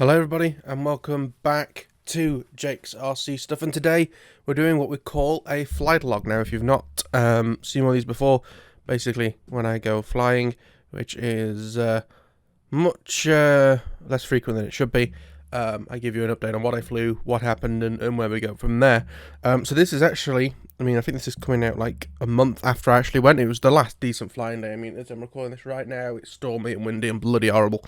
Hello everybody and welcome back to Jake's RC Stuff, and today we're doing what we call a flight log. Now if you've not seen one of these before, basically when I go flying, which is much less frequent than it should be, I give you an update on what I flew, what happened, and where we go from there. So this is actually, I think this is coming out like a month after I actually went. It was the last decent flying day. As I'm recording this right now, it's stormy and windy and bloody horrible.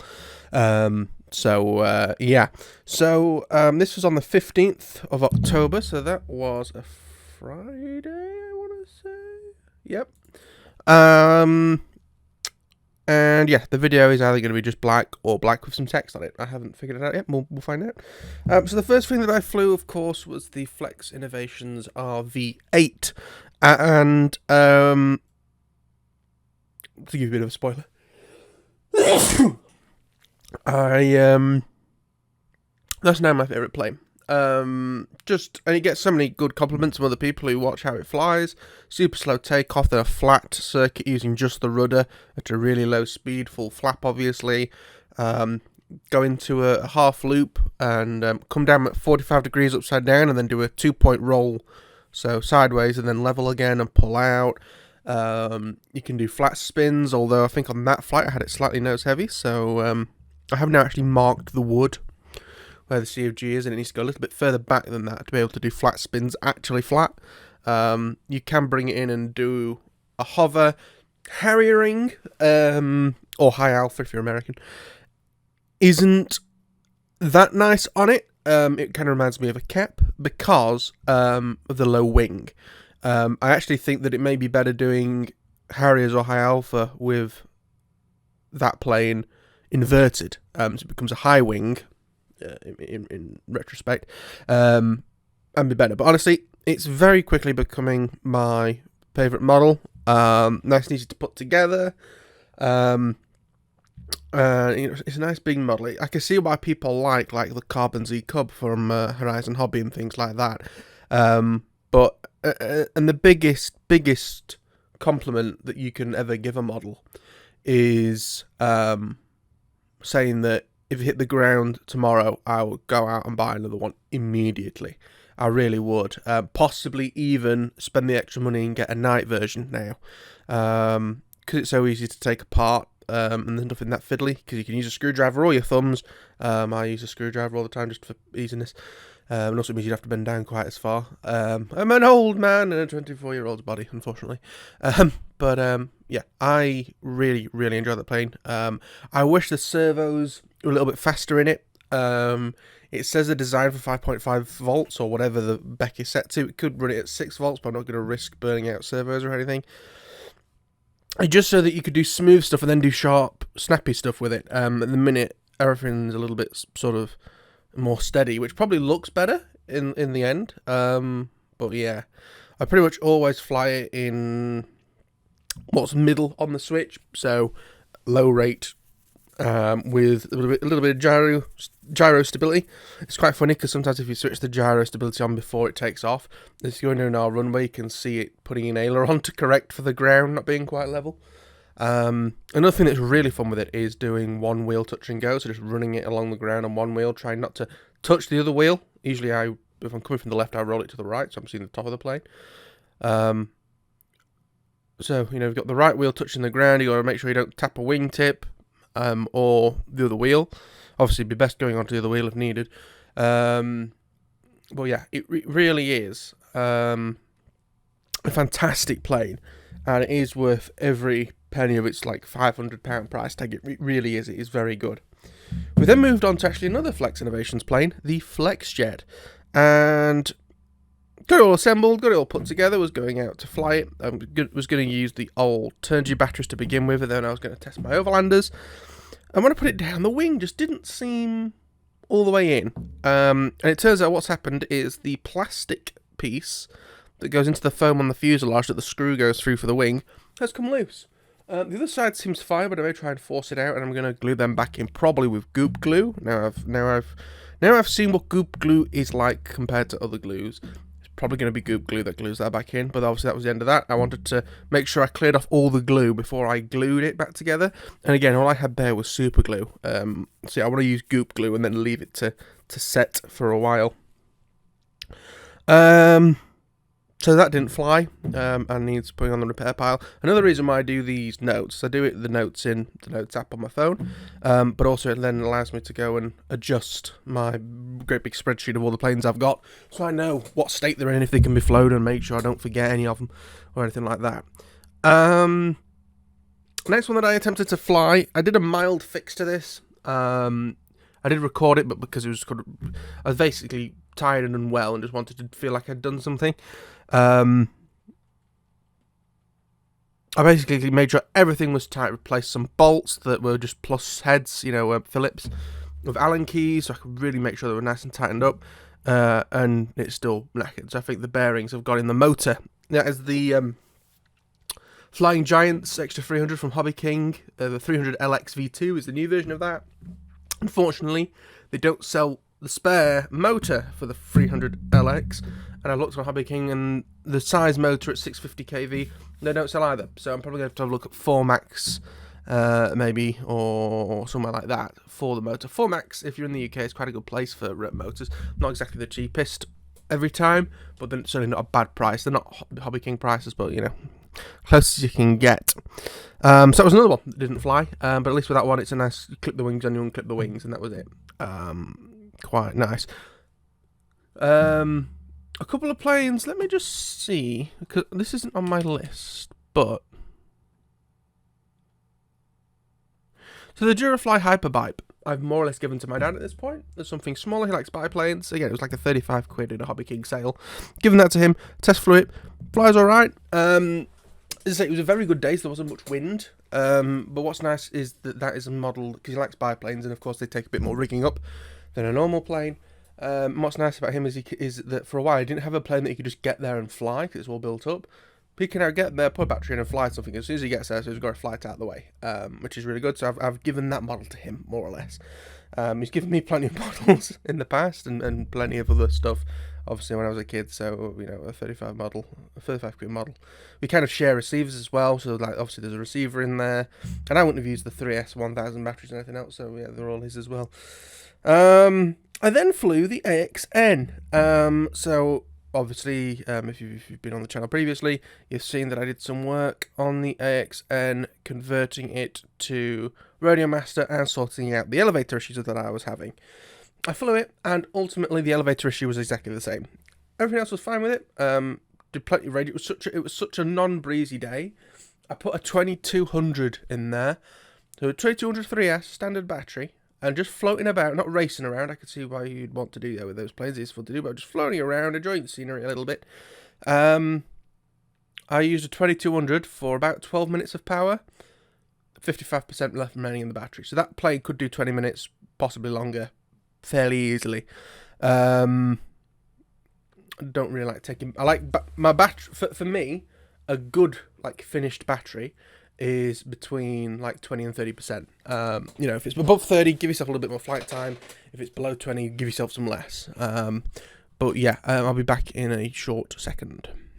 Yeah. So this was on the 15th of October, so that was a Friday, I want to say. Yep. And yeah, the video is either going to be just black or black with some text on it. I haven't figured it out yet. We'll find out. So the first thing that I flew, of course, was the Flex Innovations RV8. And to give you a bit of a spoiler, that's now my favourite plane. And it gets so many good compliments from other people who watch how it flies. Super slow takeoff, then a flat circuit using just the rudder at a really low speed, full flap obviously. Go into a half loop and come down at 45 degrees upside down and then do a 2-point roll, so sideways and then level again and pull out. You can do flat spins, although I think on that flight I had it slightly nose heavy, so I have now actually marked the wood where the CFG is, and it needs to go a little bit further back than that to be able to do flat spins actually flat. You can bring it in and do a hover. Harriering, or high alpha if you're American, isn't that nice on it. It kind of reminds me of a cap because of the low wing. I actually think that it may be better doing Harriers or high alpha with that plane inverted, so it becomes a high wing in retrospect, and be better. But honestly, it's very quickly becoming my favourite model. Nice and easy to put together. It's a nice big model. I can see why people like the Carbon Z Cub from Horizon Hobby and things like that. But the biggest compliment that you can ever give a model is saying that if it hit the ground tomorrow, I would go out and buy another one immediately. I really would. Possibly even spend the extra money and get a night version now, because it's so easy to take apart, and there's nothing that fiddly, because you can use a screwdriver or your thumbs. I use a screwdriver all the time just for easiness. And also means you'd have to bend down quite as far. I'm an old man in a 24-year-old's body, unfortunately. Yeah, I really enjoy the plane. I wish the servos were a little bit faster in it. It says they're designed for 5.5 volts or whatever the BEC is set to. It could run it at 6 volts, but I'm not going to risk burning out servos or anything. Just so that you could do smooth stuff and then do sharp, snappy stuff with it. At the minute, everything's a little bit sort of more steady, which probably looks better in the end. But yeah, I pretty much always fly it in what's middle on the switch, so low rate, with a little bit of gyro stability. It's quite funny because sometimes if you switch the gyro stability on before it takes off, if you're going down our runway, you can see it putting an aileron to correct for the ground not being quite level. Another thing that's really fun with it is doing one wheel touch and go, so just running it along the ground on one wheel, trying not to touch the other wheel. Usually if I'm coming from the left, I roll it to the right, so I'm seeing the top of the plane. So, you've got the right wheel touching the ground, you got to make sure you don't tap a wingtip, or the other wheel. Obviously, it'd be best going onto the other wheel if needed. But yeah, it really is a fantastic plane, and it is worth every penny of its £500 price tag. It really is. It is very good. We then moved on to actually another Flex Innovations plane, the FlexJet, and got it all assembled, got it all put together, was going out to fly it. Was going to use the old Turnigy batteries to begin with, and then I was going to test my overlanders. And when I put it down, the wing just didn't seem all the way in. And it turns out what's happened is the plastic piece that goes into the foam on the fuselage that the screw goes through for the wing has come loose. The other side seems fine, but I may try and force it out, and I'm going to glue them back in, probably with goop glue. Now I've seen what goop glue is like compared to other glues. It's probably going to be goop glue that glues that back in, but obviously that was the end of that. I wanted to make sure I cleared off all the glue before I glued it back together. And again, all I had there was super glue. So yeah, I want to use goop glue and then leave it to set for a while. So that didn't fly, and needs putting on the repair pile. Another reason why I do these notes, I do the notes in the notes app on my phone, but also it then allows me to go and adjust my great big spreadsheet of all the planes I've got, so I know what state they're in, if they can be flown, and make sure I don't forget any of them or anything like that. Next one that I attempted to fly, I did a mild fix to this. I did record it, but because it was I was basically tired and unwell and just wanted to feel like I'd done something. I basically made sure everything was tight, replaced some bolts that were just plus heads, Phillips, with Allen keys, so I could really make sure they were nice and tightened up, and it's still knackered. So I think the bearings have got in the motor. That is the Flying Giants Extra 300 from HobbyKing. The 300 LX V2 is the new version of that. Unfortunately, they don't sell the spare motor for the 300 LX, and I looked on HobbyKing, and the size motor at 650 kV, they don't sell either. So I'm probably going to have to have a look at 4Max, maybe, or somewhere like that for the motor. 4Max, if you're in the UK, is quite a good place for motors. Not exactly the cheapest every time, but then certainly not a bad price. They're not HobbyKing prices, but close as you can get. So that was another one that didn't fly, but at least with that one, it's a nice clip the wings and you unclip the wings, and that was it. Quite nice. A couple of planes, let me just see, because this isn't on my list, but so the Durafly Hyperbipe I've more or less given to my dad at this point. There's something smaller, he likes biplanes. Again, it was like a 35 quid in a HobbyKing sale. Given that to him, test flew it, flies alright. As I say, it was a very good day, so there wasn't much wind. But what's nice is that is a model, because he likes biplanes, and of course they take a bit more rigging up than a normal plane. What's nice about him is that for a while he didn't have a plane that he could just get there and fly, because it's all built up. He can now get there, put a battery in and fly something as soon as he gets there, so he's got a flight out of the way, which is really good. So I've given that model to him, more or less. He's given me plenty of models in the past, and plenty of other stuff, obviously, when I was a kid. So, a 35 quid model. We kind of share receivers as well, so like obviously there's a receiver in there, and I wouldn't have used the 3S 1000 batteries or anything else, so yeah, they're all his as well. I then flew the AXN. So obviously, if you've been on the channel previously, you've seen that I did some work on the AXN, converting it to Radio Master and sorting out the elevator issues that I was having. I flew it, and ultimately the elevator issue was exactly the same. Everything else was fine with it. Did plenty of radio. It was such a non-breezy day. I put a 2200 in there, so a 2200 3S standard battery, and just floating about, not racing around. I could see why you'd want to do that with those planes. It's fun to do, but just floating around, enjoying the scenery a little bit. I used a 2200 for about 12 minutes of power, 55% left remaining in the battery. So that plane could do 20 minutes, possibly longer, fairly easily. I don't really like taking. I like my battery. For me, a good finished battery is between 20 and 30%. If it's above 30, give yourself a little bit more flight time. If it's below 20, give yourself some less. But yeah, I'll be back in a short second.